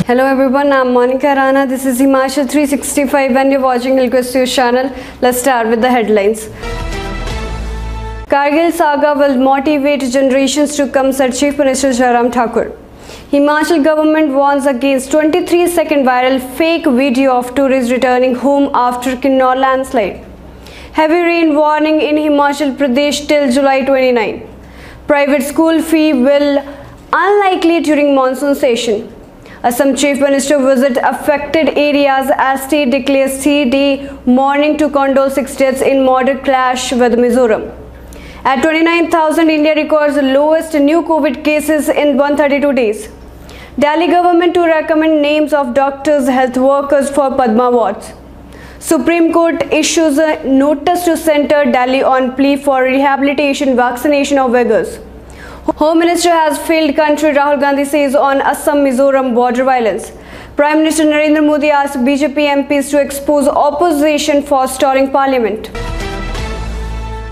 Hello everyone, I'm Monica Rana. This is Himachal 365 and you're watching Hillquest News channel. Let's start with the headlines. Kargil saga will motivate generations to come, said Chief Minister Jairam Thakur. Himachal government warns against 23-second viral fake video of tourists returning home after Kinnaur landslide. Heavy rain warning in Himachal Pradesh till July 29. Private school fee will unlikely during monsoon session. Assam Chief Minister visit affected areas as state declares 3-day mourning to condole 6 deaths in border clash with Mizoram. At 29,000, India records the lowest new COVID cases in 132 days. Delhi government to recommend names of doctors, health workers for Padma Awards. Supreme Court issues a notice to Center Delhi on plea for rehabilitation vaccination of beggars. Home Minister has failed country, Rahul Gandhi says on Assam-Mizoram border violence. Prime Minister Narendra Modi asked BJP MPs to expose opposition for stalling parliament.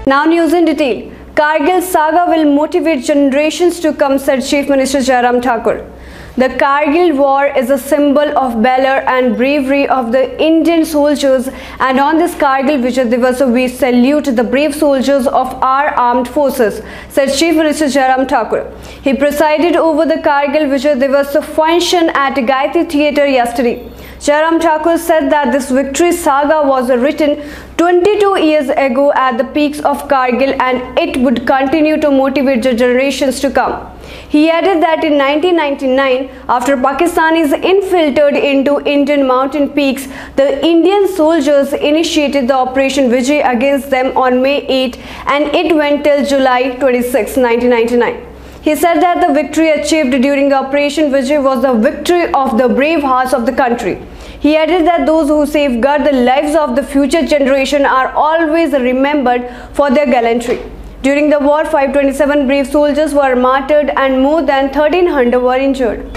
Now news in detail. Kargil saga will motivate generations to come, said Chief Minister Jairam Thakur. The Kargil war is a symbol of valor and bravery of the Indian soldiers, and on this Kargil Vijay Divas we salute the brave soldiers of our armed forces, said Chief Minister Jairam Thakur. He presided over the Kargil Vijay Divas function at Gayatri Theatre yesterday. Jairam Thakur said that this victory saga was written 22 years ago at the peaks of Kargil and it would continue to motivate the generations to come. He added that in 1999, after Pakistanis infiltrated into Indian mountain peaks, the Indian soldiers initiated the Operation Vijay against them on May 8 and it went till July 26, 1999. He said that the victory achieved during Operation Vijay was the victory of the brave hearts of the country. He added that those who safeguard the lives of the future generation are always remembered for their gallantry. During the war, 527 brave soldiers were martyred and more than 1,300 were injured.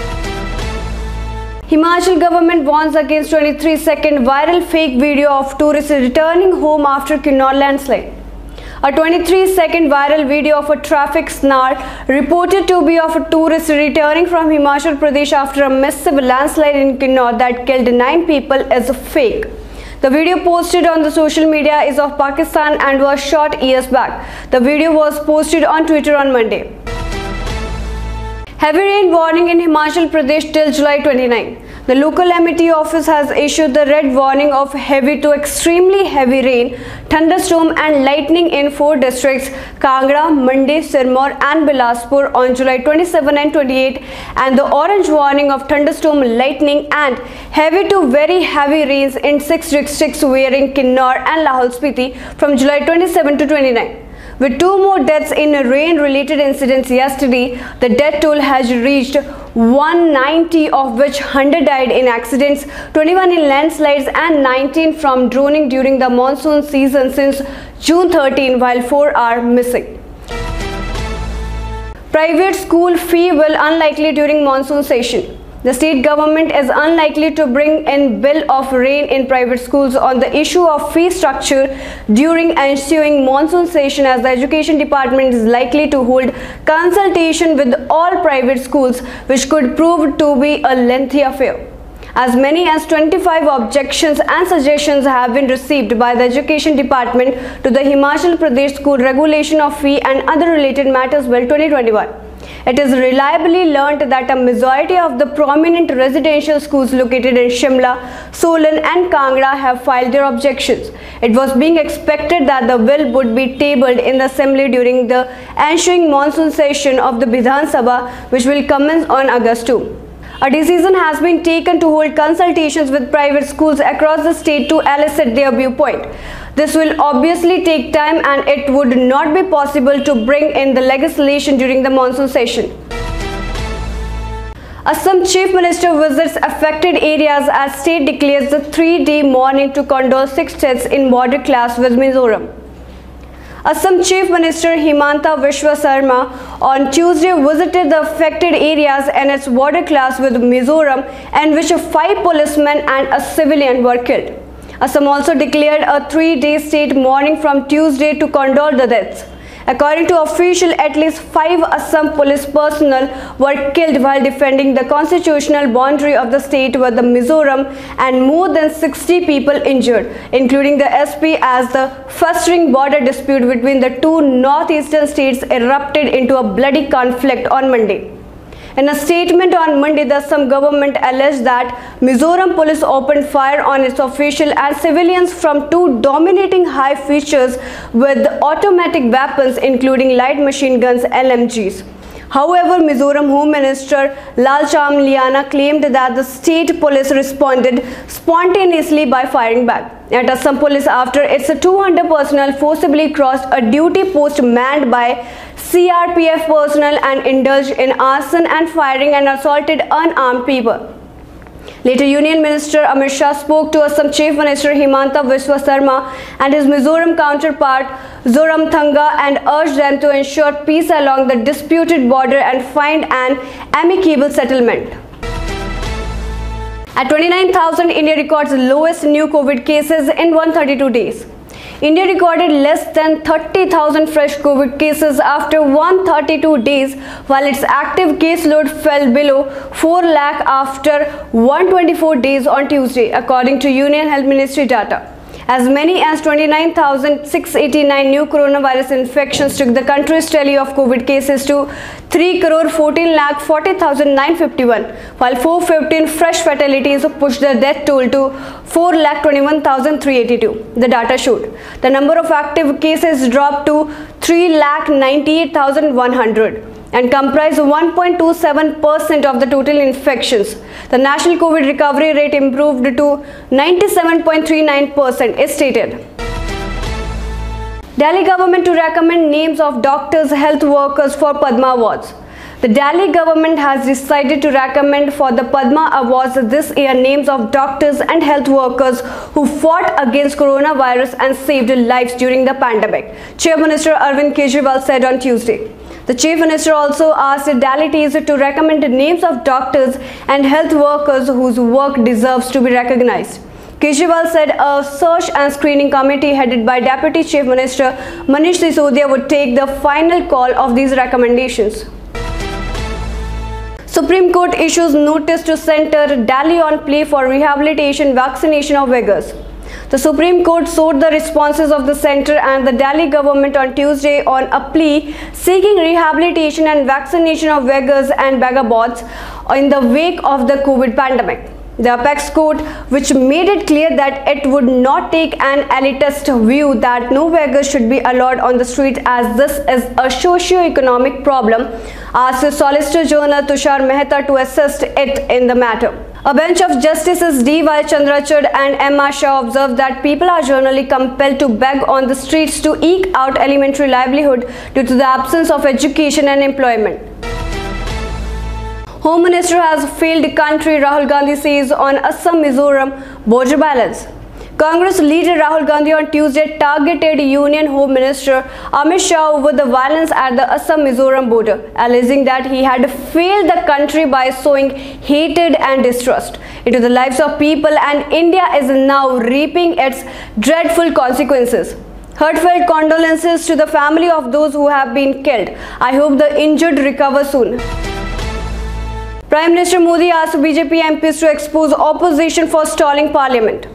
Himachal government warns against 23-second viral fake video of tourists returning home after Kinnaur landslide. A 23-second viral video of a traffic snarl reported to be of a tourist returning from Himachal Pradesh after a massive landslide in Kinnaur that killed 9 people is fake. The video posted on the social media is of Pakistan and was shot years back. The video was posted on Twitter on Monday. Heavy rain warning in Himachal Pradesh till July 29. The local MET office has issued the red warning of heavy to extremely heavy rain, thunderstorm and lightning in 4 districts, Kangra, Mandi, Sirmaur and Bilaspur on July 27 and 28, and the orange warning of thunderstorm, lightning and heavy to very heavy rains in 6 districts wherein Kinnaur and Lahaul Spiti from July 27 to 29. With 2 more deaths in rain-related incidents yesterday, the death toll has reached 190, of which 100 died in accidents, 21 in landslides and 19 from drowning during the monsoon season since June 13, while 4 are missing. Private school fee will unlikely during monsoon session. The state government is unlikely to bring in bill of rain in private schools on the issue of fee structure during ensuing monsoon session, as the Education Department is likely to hold consultation with all private schools, which could prove to be a lengthy affair. As many as 25 objections and suggestions have been received by the Education Department to the Himachal Pradesh School Regulation of Fee and Other Related Matters Bill 2021. It is reliably learnt that a majority of the prominent residential schools located in Shimla, Solan and Kangra have filed their objections. It was being expected that the bill would be tabled in the assembly during the ensuing monsoon session of the Vidhan Sabha, which will commence on August 2. A decision has been taken to hold consultations with private schools across the state to elicit their viewpoint. This will obviously take time and it would not be possible to bring in the legislation during the monsoon session. Assam Chief Minister visits affected areas as state declares the 3-day mourning to condole 6 deaths in border clash with Mizoram. Assam Chief Minister Himanta Biswa Sarma on Tuesday visited the affected areas and its border clash with Mizoram, in which 5 policemen and a civilian were killed. Assam also declared a 3-day state mourning from Tuesday to condole the deaths. According to officials, at least 5 Assam police personnel were killed while defending the constitutional boundary of the state with the Mizoram, and more than 60 people injured, including the SP, as the festering border dispute between the two northeastern states erupted into a bloody conflict on Monday. In a statement on Monday, the Assam government alleged that Mizoram police opened fire on its officials and civilians from two dominating high features with automatic weapons, including light machine guns (LMGs). However, Mizoram Home Minister Lalcham Liana claimed that the state police responded spontaneously by firing back at Assam police after its 200 personnel forcibly crossed a duty post manned by CRPF personnel and indulged in arson and firing and assaulted unarmed people. Later, Union Minister Amit Shah spoke to Assam Chief Minister Himanta Biswa Sarma and his Mizoram counterpart Zoramthanga and urged them to ensure peace along the disputed border and find an amicable settlement. At 29,000, India records lowest new COVID cases in 132 days. India recorded less than 30,000 fresh COVID cases after 132 days, while its active caseload fell below 4 lakh after 124 days on Tuesday, according to Union Health Ministry data. As many as 29,689 new coronavirus infections took the country's tally of COVID cases to 3,14,40,951, while 415 fresh fatalities pushed the death toll to 4,21,382. The data showed the number of active cases dropped to 3,98,100 and comprise 1.27% of the total infections. The national COVID recovery rate improved to 97.39%, is stated. Delhi government to recommend names of doctors, health workers for Padma Awards. The Delhi government has decided to recommend for the Padma Awards this year names of doctors and health workers who fought against coronavirus and saved lives during the pandemic, Chief Minister Arvind Kejriwal said on Tuesday. The Chief Minister also asked Delhi to recommend names of doctors and health workers whose work deserves to be recognized. Kejriwal said a search and screening committee headed by Deputy Chief Minister Manish Sisodia would take the final call of these recommendations. Supreme Court issues notice to Center Delhi on plea for rehabilitation vaccination of beggars. The Supreme Court sought the responses of the centre and the Delhi government on Tuesday on a plea seeking rehabilitation and vaccination of beggars and beggarbots in the wake of the COVID pandemic. The apex court, which made it clear that it would not take an elitist view that no beggars should be allowed on the street as this is a socio-economic problem, asked Solicitor General Tushar Mehta to assist it in the matter. A bench of Justices D.Y. Chandrachud and M.R. Shah observed that people are generally compelled to beg on the streets to eke out elementary livelihood due to the absence of education and employment. Home Minister has failed country, Rahul Gandhi says on Assam-Mizoram border balance. Congress leader Rahul Gandhi on Tuesday targeted Union Home Minister Amit Shah over the violence at the Assam-Mizoram border, alleging that he had failed the country by sowing hatred and distrust into the lives of people, and India is now reaping its dreadful consequences. Heartfelt condolences to the family of those who have been killed. I hope the injured recover soon. Prime Minister Modi asked BJP MPs to expose opposition for stalling parliament.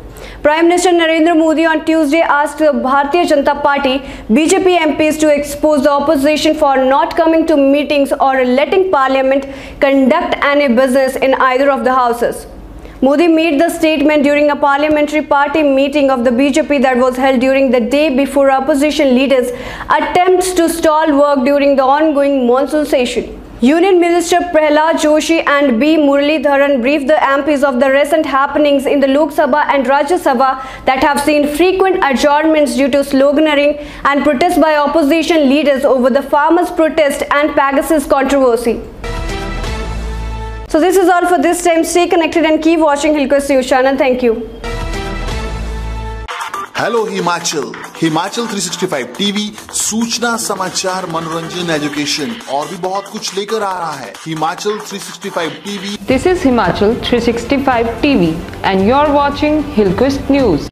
Prime Minister Narendra Modi on Tuesday asked the Bharatiya Janata Party BJP MPs to expose the opposition for not coming to meetings or letting Parliament conduct any business in either of the houses. Modi made the statement during a parliamentary party meeting of the BJP that was held during the day before opposition leaders' attempts to stall work during the ongoing monsoon session. Union Minister Prahlad Joshi and B. Muralidharan briefed the MPs of the recent happenings in the Lok Sabha and Rajya Sabha that have seen frequent adjournments due to sloganeering and protests by opposition leaders over the farmers' protest and Pegasus controversy. So this is all for this time. Stay connected and keep watching Hillquest News channel. Thank you. Hello Himachal 365 TV सूचना, समाचार, मनोरंजन, education और भी बहुत कुछ लेकर आ रहा है। Himachal 365 TV. This is Himachal 365 TV and you're watching Hillquest News.